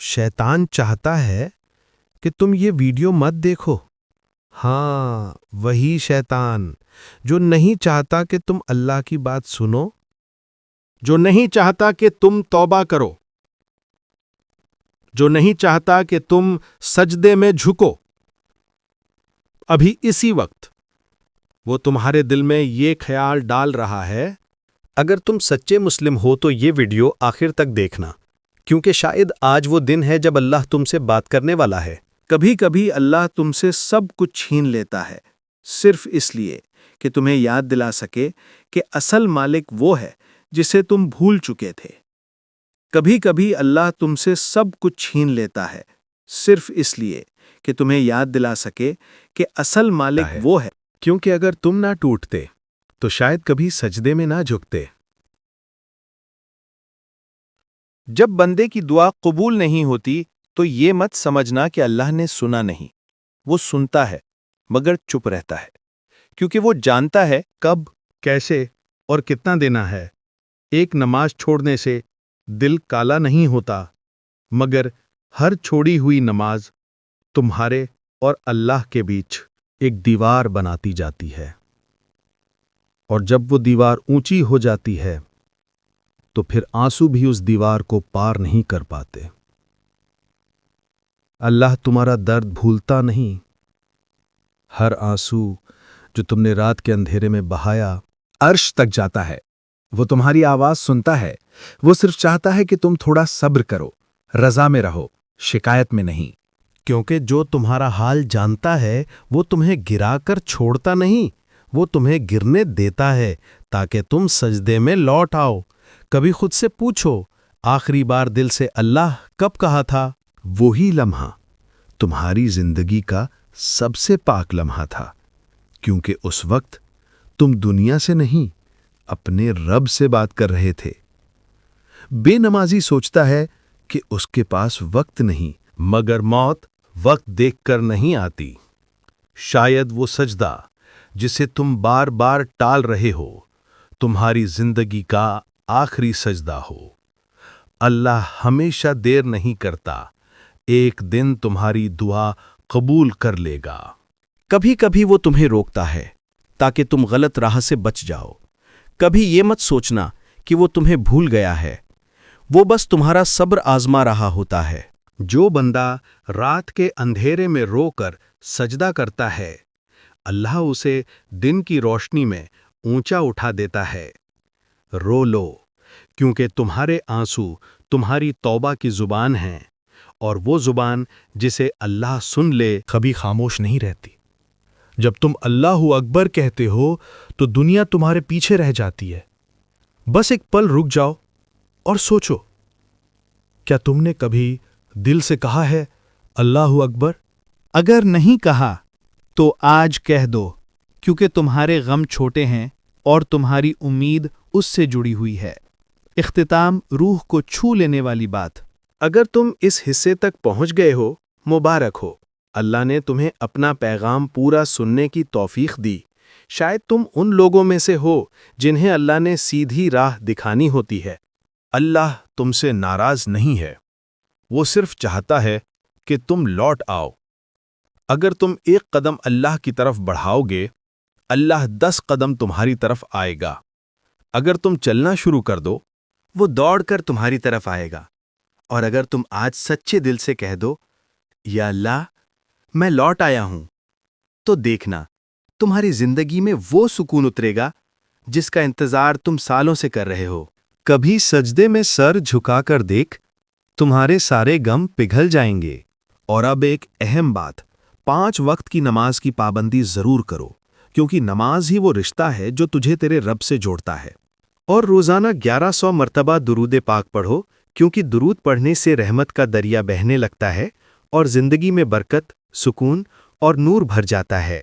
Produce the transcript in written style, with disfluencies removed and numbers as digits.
शैतान चाहता है कि तुम ये वीडियो मत देखो। हाँ, वही शैतान जो नहीं चाहता कि तुम अल्लाह की बात सुनो, जो नहीं चाहता कि तुम तौबा करो, जो नहीं चाहता कि तुम सजदे में झुको। अभी इसी वक्त वो तुम्हारे दिल में ये ख्याल डाल रहा है। अगर तुम सच्चे मुस्लिम हो तो ये वीडियो आखिर तक देखना, क्योंकि शायद आज वो दिन है जब अल्लाह तुमसे बात करने वाला है। कभी कभी अल्लाह तुमसे सब कुछ छीन लेता है सिर्फ इसलिए कि तुम्हें याद दिला सके कि असल मालिक वो है जिसे तुम भूल चुके थे। कभी कभी अल्लाह तुमसे सब कुछ छीन लेता है सिर्फ इसलिए कि तुम्हें याद दिला सके कि असल मालिक वो है। क्योंकि अगर तुम ना टूटते तो शायद कभी सजदे में ना झुकते। जब बंदे की दुआ कबूल नहीं होती तो ये मत समझना कि अल्लाह ने सुना नहीं। वो सुनता है मगर चुप रहता है, क्योंकि वो जानता है कब, कैसे और कितना देना है। एक नमाज छोड़ने से दिल काला नहीं होता, मगर हर छोड़ी हुई नमाज तुम्हारे और अल्लाह के बीच एक दीवार बनाती जाती है। और जब वो दीवार ऊंची हो जाती है तो फिर आंसू भी उस दीवार को पार नहीं कर पाते। अल्लाह तुम्हारा दर्द भूलता नहीं। हर आंसू जो तुमने रात के अंधेरे में बहाया अर्श तक जाता है। वो तुम्हारी आवाज सुनता है। वो सिर्फ चाहता है कि तुम थोड़ा सब्र करो, रजा में रहो, शिकायत में नहीं। क्योंकि जो तुम्हारा हाल जानता है वो तुम्हें गिराकर छोड़ता नहीं, वो तुम्हें गिरने देता है ताकि तुम सजदे में लौट आओ। कभी खुद से पूछो, आखिरी बार दिल से अल्लाह कब कहा था? वही लम्हा तुम्हारी जिंदगी का सबसे पाक लम्हा था, क्योंकि उस वक्त तुम दुनिया से नहीं अपने रब से बात कर रहे थे। बेनमाजी सोचता है कि उसके पास वक्त नहीं, मगर मौत वक्त देखकर नहीं आती। शायद वो सजदा जिसे तुम बार बार टाल रहे हो तुम्हारी जिंदगी का आखिरी सजदा हो। अल्लाह हमेशा देर नहीं करता, एक दिन तुम्हारी दुआ कबूल कर लेगा। कभी कभी वो तुम्हें रोकता है ताकि तुम गलत राह से बच जाओ। कभी ये मत सोचना कि वो तुम्हें भूल गया है, वो बस तुम्हारा सब्र आजमा रहा होता है। जो बंदा रात के अंधेरे में रोकर सजदा करता है, अल्लाह उसे दिन की रोशनी में ऊंचा उठा देता है। रो लो, क्योंकि तुम्हारे आंसू तुम्हारी तौबा की जुबान हैं, और वो जुबान जिसे अल्लाह सुन ले कभी खामोश नहीं रहती। जब तुम अल्लाहु अकबर कहते हो तो दुनिया तुम्हारे पीछे रह जाती है। बस एक पल रुक जाओ और सोचो, क्या तुमने कभी दिल से कहा है अल्लाहु अकबर? अगर नहीं कहा तो आज कह दो, क्योंकि तुम्हारे गम छोटे हैं और तुम्हारी उम्मीद उससे जुड़ी हुई है। इख्तिताम रूह को छू लेने वाली बात। अगर तुम इस हिस्से तक पहुंच गए हो, मुबारक हो। अल्लाह ने तुम्हें अपना पैगाम पूरा सुनने की तौफीक दी। शायद तुम उन लोगों में से हो जिन्हें अल्लाह ने सीधी राह दिखानी होती है। अल्लाह तुमसे नाराज नहीं है, वो सिर्फ चाहता है कि तुम लौट आओ। अगर तुम एक कदम अल्लाह की तरफ बढ़ाओगे, अल्लाह 10 कदम तुम्हारी तरफ आएगा। अगर तुम चलना शुरू कर दो, वो दौड़कर तुम्हारी तरफ आएगा। और अगर तुम आज सच्चे दिल से कह दो, या अल्लाह मैं लौट आया हूं, तो देखना तुम्हारी जिंदगी में वो सुकून उतरेगा जिसका इंतजार तुम सालों से कर रहे हो। कभी सजदे में सर झुकाकर देख, तुम्हारे सारे गम पिघल जाएंगे। और अब एक अहम बात, 5 वक्त की नमाज की पाबंदी जरूर करो, क्योंकि नमाज ही वो रिश्ता है जो तुझे तेरे रब से जोड़ता है। और रोजाना 1100 मर्तबा दुरूद पाक पढ़ो, क्योंकि दुरूद पढ़ने से रहमत का दरिया बहने लगता है और जिंदगी में बरकत, सुकून और नूर भर जाता है।